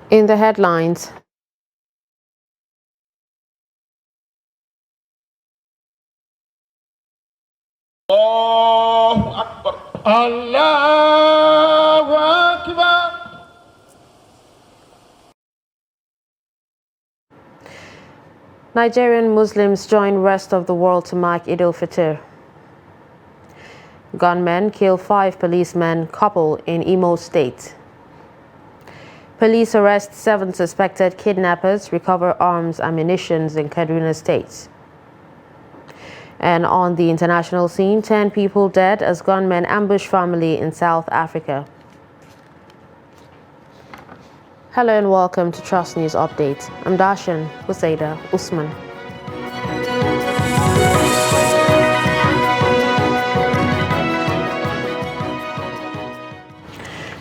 In the headlines, Allahu Akbar. Allahu Akbar. Nigerian Muslims join rest of the world to mark Eid al-Fitr. Gunmen kill 5 policemen couple in Imo State. Police arrest 7 suspected kidnappers, recover arms and ammunition in Kaduna State. And on the international scene, 10 people dead as gunmen ambush family in South Africa. Hello and welcome to Trust News Update. I'm Darshan Husaida Usman.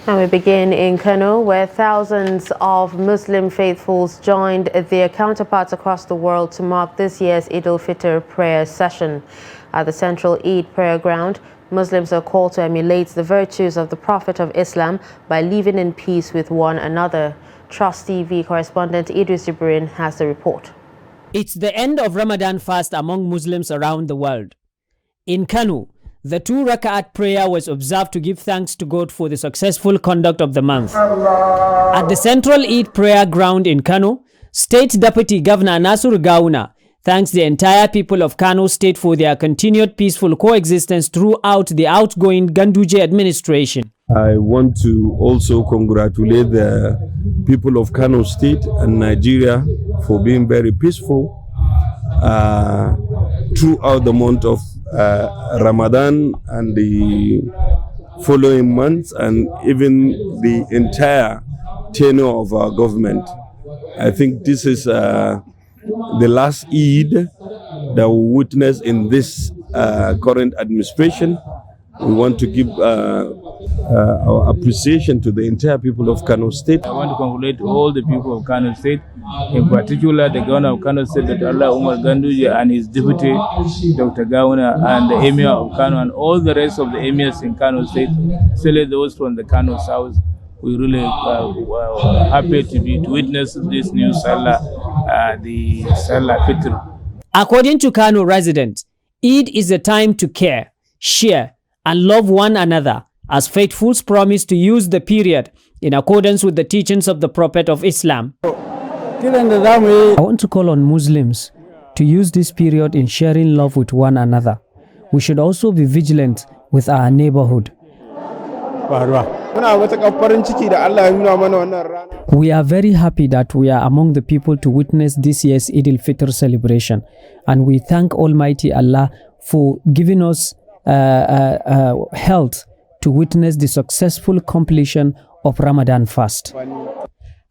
And we begin in Kano, where thousands of Muslim faithfuls joined their counterparts across the world to mark this year's Eid al-Fitr prayer session. At the central Eid prayer ground, Muslims are called to emulate the virtues of the Prophet of Islam by living in peace with one another. Trust TV correspondent Idris Jibrin has the report. It's the end of Ramadan fast among Muslims around the world. In Kano, the 2 rak'at prayer was observed to give thanks to God for the successful conduct of the month. At the central Eid prayer ground in Kano, State Deputy Governor Nasur Gawuna thanks the entire people of Kano State for their continued peaceful coexistence throughout the outgoing Ganduje administration. I want to also congratulate the people of Kano State and Nigeria for being very peaceful throughout the month of Ramadan and the following months, and even the entire tenure of our government. I think this is the last Eid that we witness in this current administration. We want to give our appreciation to the entire people of Kano State. I want to congratulate all the people of Kano State, in particular the governor of Kano State, Dr. Allah Umar Ganduje, and his deputy, Dr. Gawuna, and the emir of Kano, and all the rest of the emirs in Kano State, especially those from the Kano South. We really happy to witness this new Salah, the Salah Fitr. According to Kano residents, Eid is a time to care, share, and love one another, as faithfuls promise to use the period in accordance with the teachings of the Prophet of Islam. I want to call on Muslims to use this period in sharing love with one another. We should also be vigilant with our neighborhood. We are very happy that we are among the people to witness this year's Eid al-Fitr celebration, and we thank Almighty Allah for giving us health to witness the successful completion of Ramadan fast.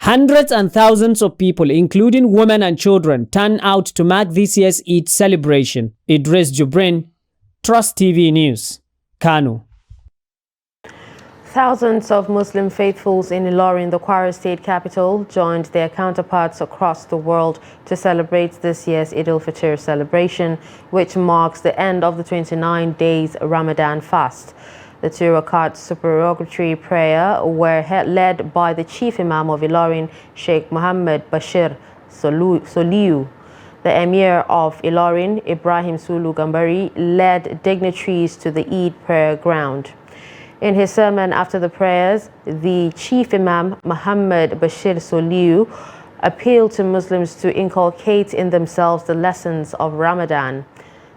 Hundreds and thousands of people, including women and children, turn out to mark this year's Eid celebration. Idris Jibrin, Trust TV News, Kano. Thousands of Muslim faithfuls in Ilorin, the Kwara State capital, joined their counterparts across the world to celebrate this year's Eid al-Fitr celebration, which marks the end of the 29 days Ramadan fast. The 2 rakat supererogatory prayer were led by the Chief Imam of Ilorin, Sheikh Muhammad Bashir Soliu. The Emir of Ilorin, Ibrahim Sulu Gambari, led dignitaries to the Eid prayer ground. In his sermon after the prayers, the Chief Imam, Muhammad Bashir Soliu, appealed to Muslims to inculcate in themselves the lessons of Ramadan.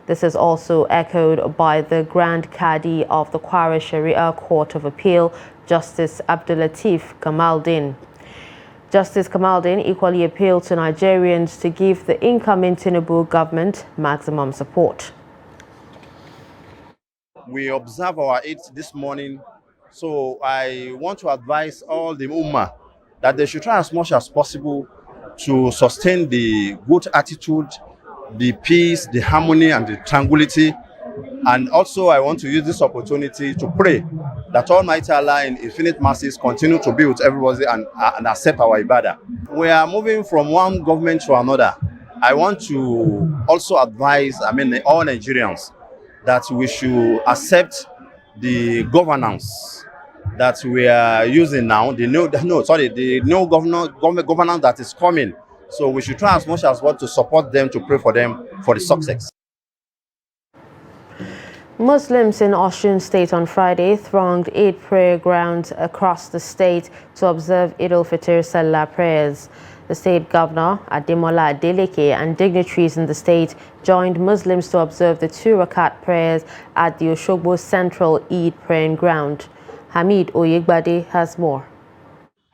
This is also echoed by the Grand Qadi of the Kwara Sharia Court of Appeal, Justice Abdulatif Kamaldin. Justice Kamaldin equally appealed to Nigerians to give the incoming Tinubu government maximum support. We observe our Eid this morning, so I want to advise all the Ummah that they should try as much as possible to sustain the good attitude, the peace, the harmony, and the tranquility. And also, I want to use this opportunity to pray that Almighty Allah in infinite mercies continue to be with everybody and accept our ibadah. We are moving from one government to another. I want to also advise, all Nigerians, that we should accept the governance that we are using now, the new governance that is coming. So we should try as much as possible to support them, to pray for them for the success. Muslims in Osun State on Friday thronged 8 prayer grounds across the state to observe Eid al-Fitr Salah prayers. The state governor, Ademola Adeleke, and dignitaries in the state joined Muslims to observe the 2 rakat prayers at the Oshogbo Central Eid praying ground. Hamid Oyegbade has more.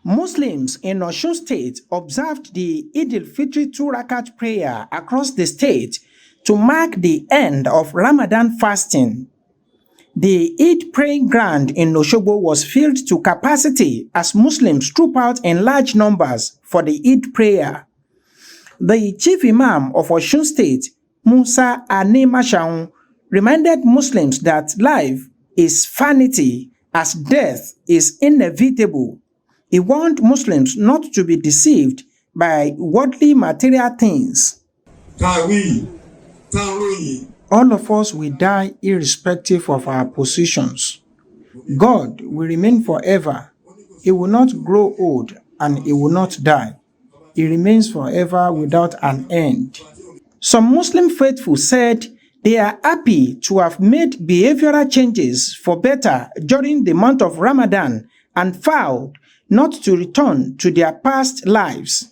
Muslims in Osun State observed the Eid al-Fitr 2 rakat prayer across the state to mark the end of Ramadan fasting. The Eid praying ground in Oshogbo was filled to capacity as Muslims trooped out in large numbers for the Eid prayer. The chief imam of Osun State, Musa Anemashaun, reminded Muslims that life is vanity as death is inevitable. He warned Muslims not to be deceived by worldly material things. All of us will die irrespective of our positions. God will remain forever. He will not grow old and he will not die. He remains forever without an end. Some Muslim faithful said they are happy to have made behavioral changes for better during the month of Ramadan and vowed not to return to their past lives.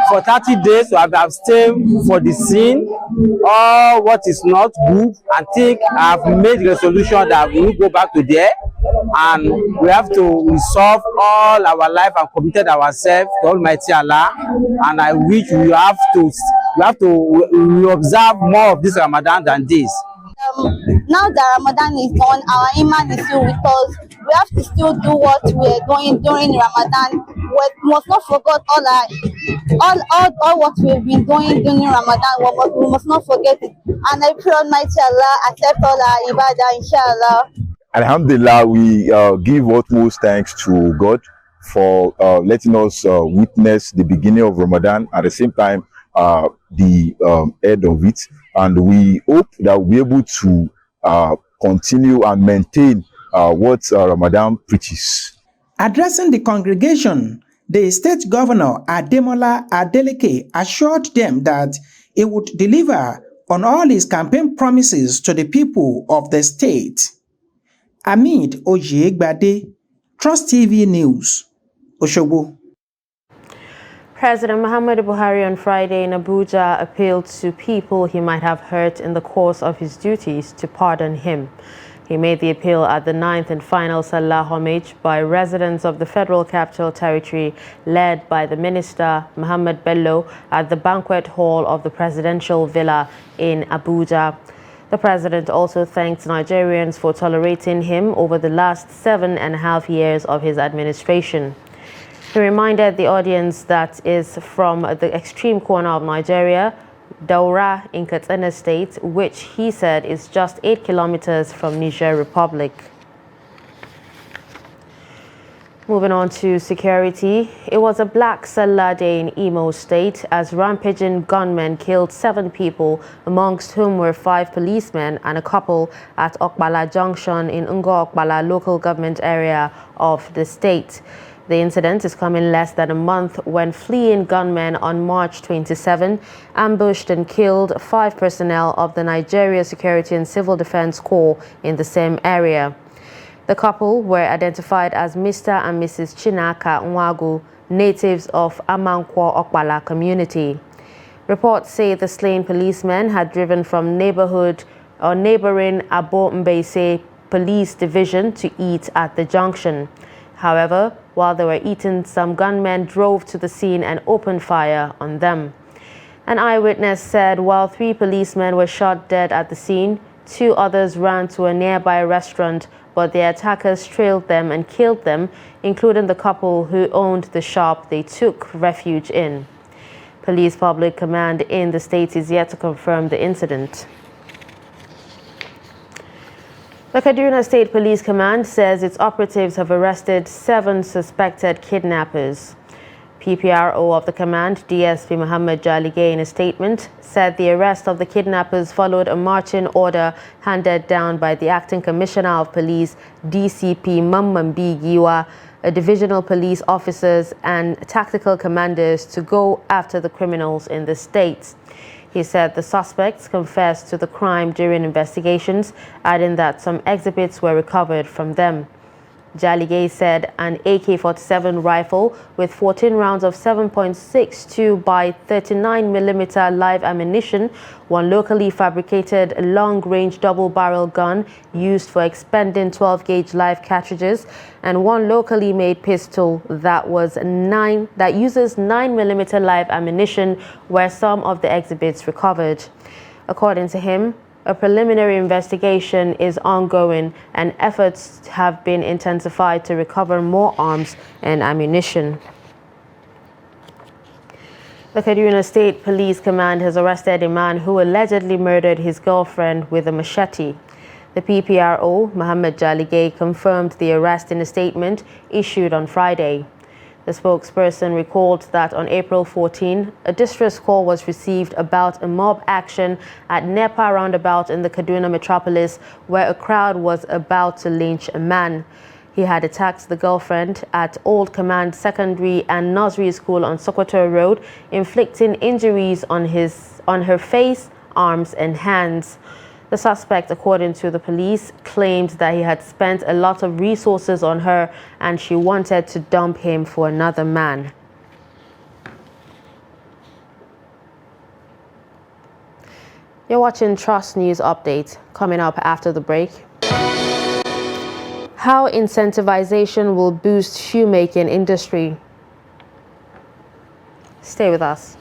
For 30 days, we have abstained for the sin, all what is not good, and think I have made resolution that we will go back to there, and we have to resolve all our life and committed ourselves to Almighty Allah. And I wish we have to observe more of this Ramadan than this. Now that Ramadan is gone, our iman is still with us. We have to still do what we are doing during Ramadan. We must not forget all what we've been doing during Ramadan. We must not forget it. And I pray Almighty Allah accept all our ibadah, inshallah. Alhamdulillah, we give utmost thanks to God for letting us witness the beginning of Ramadan, at the same time the end of it, and we hope that we'll be able to continue and maintain what Ramadan preaches. Addressing the congregation, the state governor Ademola Adeleke assured them that he would deliver on all his campaign promises to the people of the state. Hamid Oyegbade, Trust TV News, Oshogbo. President Muhammadu Buhari on Friday in Abuja appealed to people he might have hurt in the course of his duties to pardon him. He made the appeal at the 9th and final Salah homage by residents of the Federal Capital Territory, led by the Minister Muhammad Bello at the banquet hall of the Presidential Villa in Abuja. The president also thanked Nigerians for tolerating him over the last 7.5 years of his administration. He reminded the audience that is from the extreme corner of Nigeria, Daura in Katsina State, which he said is just 8 kilometers from Niger Republic. Moving on to security, it was a black Salah day in Imo State as rampaging gunmen killed 7 people, amongst whom were 5 policemen and a couple at Okbala Junction in Ngo Okbala local government area of the state. The incident is coming less than a month when fleeing gunmen on March 27 ambushed and killed 5 personnel of the Nigeria Security and Civil Defense Corps in the same area. The couple were identified as Mr. and Mrs. Chinaka Nwagu, natives of Amankwo Okbala community. Reports say the slain policemen had driven from neighboring Abo Mbese Police Division to eat at the junction. However, while they were eating, some gunmen drove to the scene and opened fire on them. An eyewitness said while 3 policemen were shot dead at the scene, 2 others ran to a nearby restaurant, but the attackers trailed them and killed them, including the couple who owned the shop they took refuge in. Police Public Command in the state is yet to confirm the incident. The Kaduna State Police Command says its operatives have arrested 7 suspected kidnappers. PPRO of the command, DSP Muhammad Jaligay, in a statement, said the arrest of the kidnappers followed a marching order handed down by the Acting Commissioner of Police, DCP Mamman Giwa, divisional police officers and tactical commanders to go after the criminals in the state. He said the suspects confessed to the crime during investigations, adding that some exhibits were recovered from them. Jaligay said an AK-47 rifle with 14 rounds of 7.62 by 39mm live ammunition, one locally fabricated long-range double-barrel gun used for expending 12-gauge live cartridges, and one locally made pistol that uses 9mm live ammunition were some of the exhibits recovered. According to him, a preliminary investigation is ongoing and efforts have been intensified to recover more arms and ammunition. The Kaduna State Police Command has arrested a man who allegedly murdered his girlfriend with a machete. The PPRO, Muhammad Jaligay, confirmed the arrest in a statement issued on Friday. The spokesperson recalled that on April 14, a distress call was received about a mob action at Nepa roundabout in the Kaduna metropolis where a crowd was about to lynch a man. He had attacked the girlfriend at Old Command Secondary and Nursery School on Sokoto Road, inflicting injuries on her face, arms, and hands. The suspect, according to the police, claimed that he had spent a lot of resources on her and she wanted to dump him for another man. You're watching Trust News Update. Coming up after the break. How incentivization will boost shoemaking industry. Stay with us.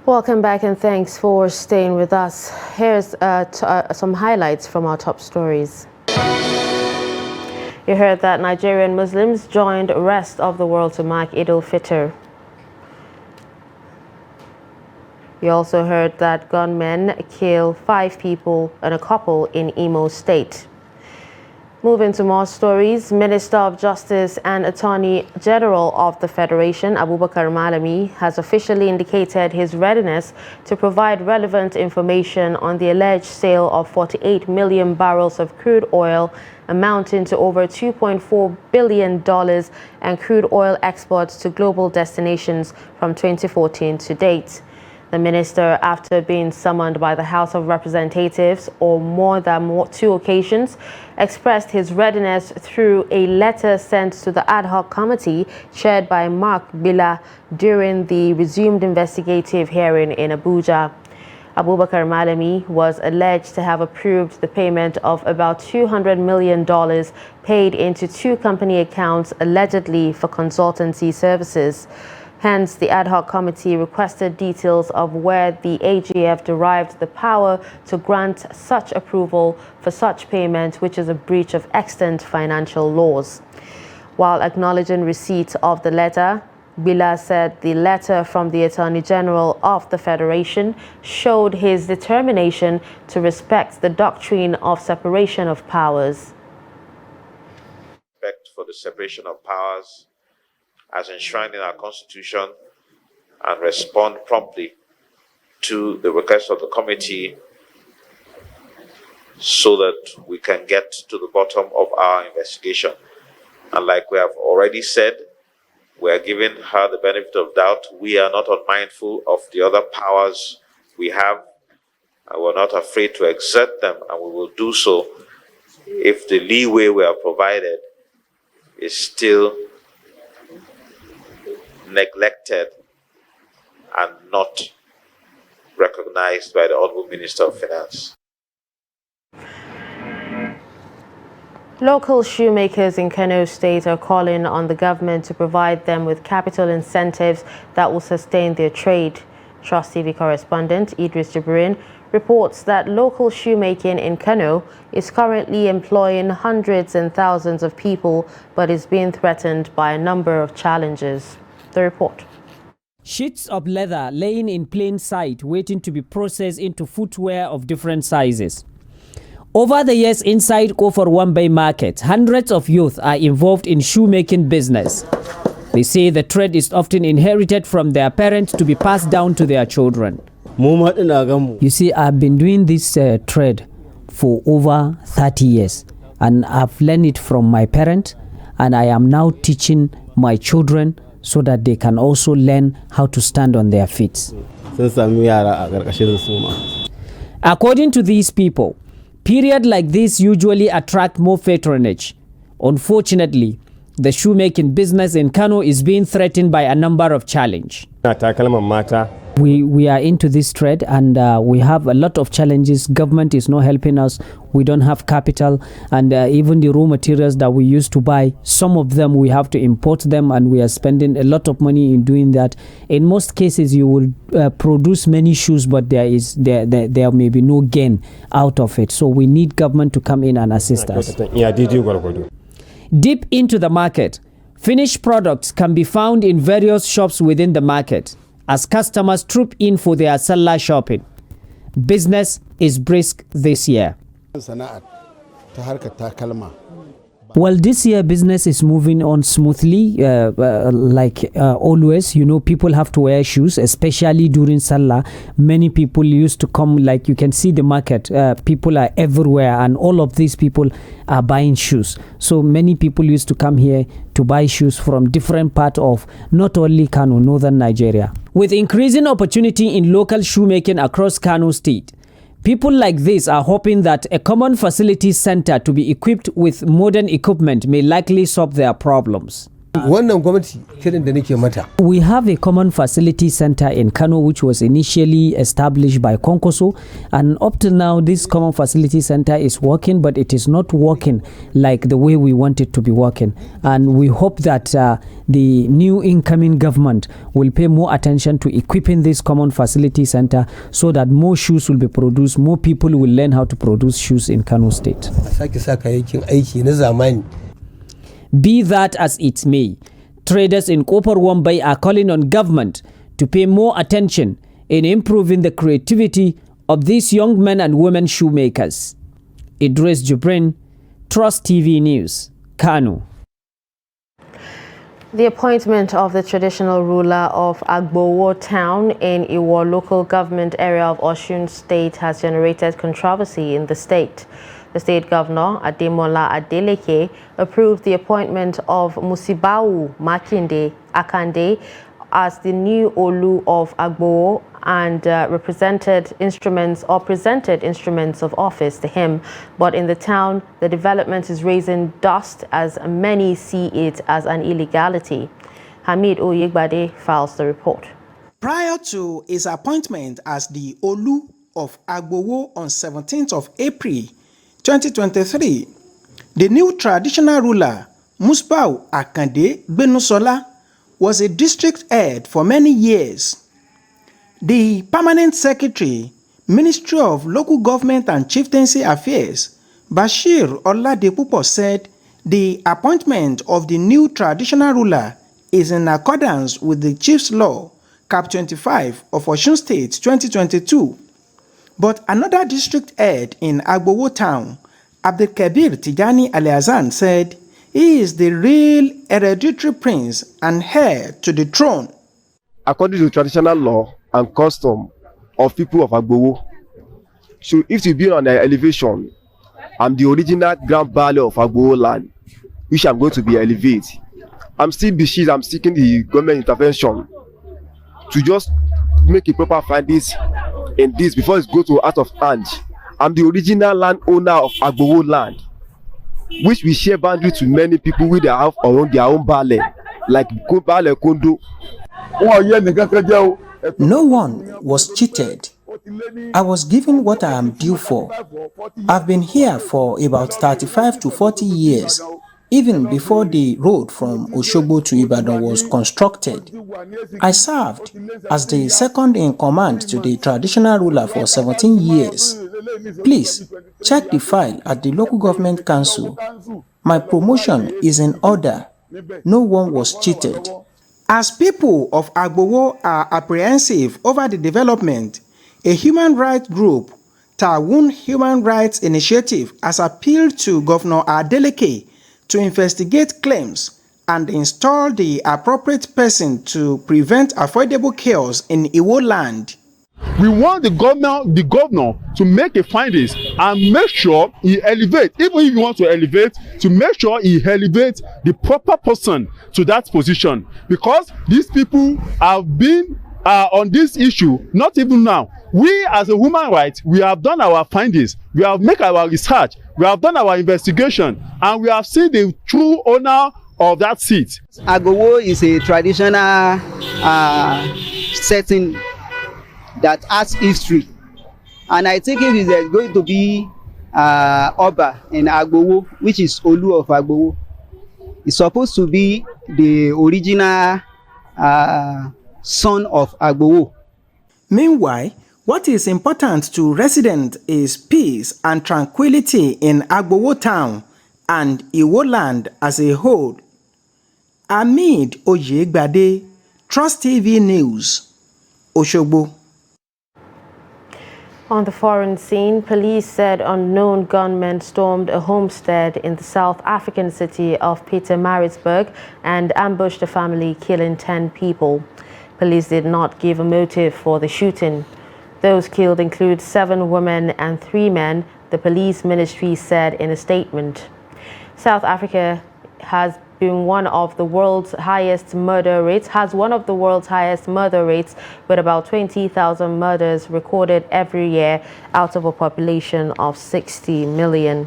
Welcome back and thanks for staying with us. Here's some highlights from our top stories. You heard that Nigerian Muslims joined the rest of the world to mark Eid al-Fitr. You also heard that gunmen killed 5 people and a couple in Imo State. Moving to more stories, Minister of Justice and Attorney General of the Federation, Abubakar Malami, has officially indicated his readiness to provide relevant information on the alleged sale of 48 million barrels of crude oil, amounting to over $2.4 billion, and crude oil exports to global destinations from 2014 to date. The minister, after being summoned by the House of Representatives on more than 2 occasions, expressed his readiness through a letter sent to the ad hoc committee chaired by Mark Bila during the resumed investigative hearing in Abuja. Abubakar Malami was alleged to have approved the payment of about $200 million paid into 2 company accounts allegedly for consultancy services. Hence, the ad hoc committee requested details of where the AGF derived the power to grant such approval for such payment, which is a breach of extant financial laws. While acknowledging receipt of the letter, Bila said the letter from the Attorney General of the Federation showed his determination to respect the doctrine of separation of powers. Respect for the separation of powers as enshrined in our Constitution, and respond promptly to the request of the committee so that we can get to the bottom of our investigation. And like we have already said, we are giving her the benefit of doubt. We are not unmindful of the other powers we have, and we're not afraid to exert them, and we will do so if the leeway we are provided is still neglected and not recognized by the Honorable Minister of Finance. Local shoemakers in Kano State are calling on the government to provide them with capital incentives that will sustain their trade. Trust TV correspondent Idris Jibrin reports that local shoemaking in Kano is currently employing hundreds and thousands of people, but is being threatened by a number of challenges. The report. Sheets of leather laying in plain sight, waiting to be processed into footwear of different sizes. Over the years inside Kofar Wambai market, hundreds of youth are involved in shoemaking business. They say the trade is often inherited from their parents to be passed down to their children. You see, I've been doing this trade for over 30 years, and I've learned it from my parents, and I am now teaching my children so that they can also learn how to stand on their feet. According to these people, periods like this usually attract more patronage. Unfortunately, the shoemaking business in Kano is being threatened by a number of challenges. We are into this trade, and we have a lot of challenges. Government is not helping us. We don't have capital, and even the raw materials that we used to buy, some of them we have to import them, and we are spending a lot of money in doing that. In most cases, you will produce many shoes, but there may be no gain out of it. So we need government to come in and assist us. Deep into the market, finished products can be found in various shops within the market as customers troop in for their Salah shopping. Business is brisk this year. Well, this year business is moving on smoothly, like always. You know, people have to wear shoes, especially during Salah. Many people used to come, like you can see the market. People are everywhere, and all of these people are buying shoes. So many people used to come here to buy shoes from different parts of not only Kano, northern Nigeria. With increasing opportunity in local shoemaking across Kano State, people like this are hoping that a common facilities center to be equipped with modern equipment may likely solve their problems. We have a common facility center in Kano which was initially established by Konkoso, and up to now this common facility center is working, but it is not working like the way we want it to be working. And we hope that the new incoming government will pay more attention to equipping this common facility center so that more shoes will be produced, more people will learn how to produce shoes in Kano State. Be that as it may, traders in Kofar Wambai are calling on government to pay more attention in improving the creativity of these young men and women shoemakers. Idris Jibrin, Trust TV News, Kano. The appointment of the traditional ruler of Agbowo town in Iwo local government area of Osun State has generated controversy in the state. The state governor, Ademola Adeleke, approved the appointment of Musibau Makinde Akande as the new Olu of Agbowo and presented instruments of office to him. But in the town, the development is raising dust as many see it as an illegality. Hamid Oyegbade files the report. Prior to his appointment as the Olu of Agbowo on 17th of April 2023, the new traditional ruler, Musbau Akande Benusola, was a district head for many years. The permanent secretary, Ministry of Local Government and Chieftaincy Affairs, Bashir Oladepupo, said the appointment of the new traditional ruler is in accordance with the Chief's Law, Cap 25 of Osun State 2022. But another district head in Agbowo town, Abdelkabir Tijani Aliazan, said he is the real hereditary prince and heir to the throne. According to traditional law and custom of people of Agbowo, so if you be on the elevation I'm the original Grand Baale of Agbowo land, which I'm going to be elevated. I'm still beseeching, I'm seeking the government intervention to just make a proper findings in this before it goes to out of hand. I'm the original landowner of Agbowo land, which we share boundary to many people with their have around their own Baale, like Baale Kondo. No one was cheated. I was given what I am due for. I've been here for about 35 to 40 years, even before the road from Oshogbo to Ibadan was constructed. I served as the second in command to the traditional ruler for 17 years. Please, check the file at the local government council. My promotion is in order. No one was cheated. As people of Agbowo are apprehensive over the development, a human rights group, Tawun Human Rights Initiative, has appealed to Governor Adeleke to investigate claims and install the appropriate person to prevent affordable chaos in Iwo land. We want the governor to make a findings and make sure he elevates, even if you want to elevate, to make sure he elevates the proper person to that position, because these people have been on this issue, not even now. We as a human rights, we have done our findings, we have made our research, we have done our investigation, and we have seen the true owner of that seat. Agbowo is a traditional setting that has history, and I think if there's going to be Oba in Agbowo, which is Olu of Agbowo, it's supposed to be the original son of Agbowo. Meanwhile, what is important to residents is peace and tranquility in Agbowo town and Iwo land as a whole. Amid Oyegbade, Trust TV News, Oshogbo. On the foreign scene, police said unknown gunmen stormed a homestead in the South African city of Pietermaritzburg and ambushed a family, killing 10 people. Police did not give a motive for the shooting. Those killed include 7 women and 3 men, the police ministry said in a statement. South Africa has one of the world's highest murder rates, with about 20,000 murders recorded every year out of a population of 60 million.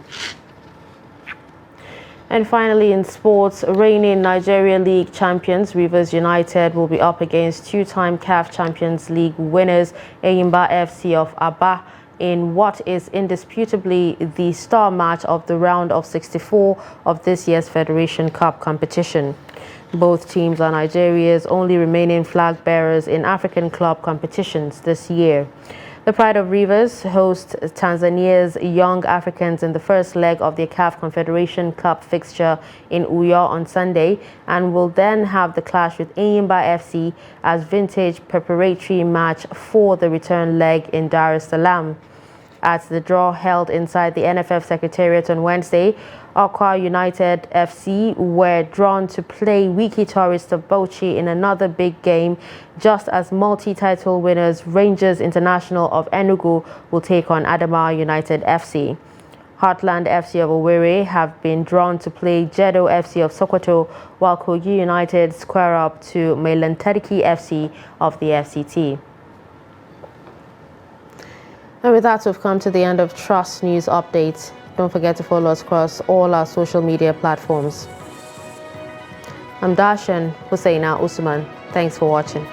And finally, in sports, reigning Nigeria League champions Rivers United will be up against 2-time CAF Champions League winners Enyimba FC of Aba in what is indisputably the star match of the round of 64 of this year's Federation Cup competition. Both teams are Nigeria's only remaining flag bearers in African club competitions this year. The Pride of Rivers host Tanzania's Young Africans in the first leg of the CAF Confederation Cup fixture in Uyo on Sunday, and will then have the clash with Enyimba FC as vintage preparatory match for the return leg in Dar es Salaam. At the draw held inside the NFF Secretariat on Wednesday, Akwa United FC were drawn to play Wiki Tourist of Bauchi in another big game, just as multi-title winners Rangers International of Enugu will take on Adamawa United FC. Heartland FC of Owerri have been drawn to play Jedo FC of Sokoto, while Kogi United square up to Melantariki FC of the FCT. And with that, we've come to the end of Trust News Updates. Don't forget to follow us across all our social media platforms. I'm Darshan Husseina Usman. Thanks for watching.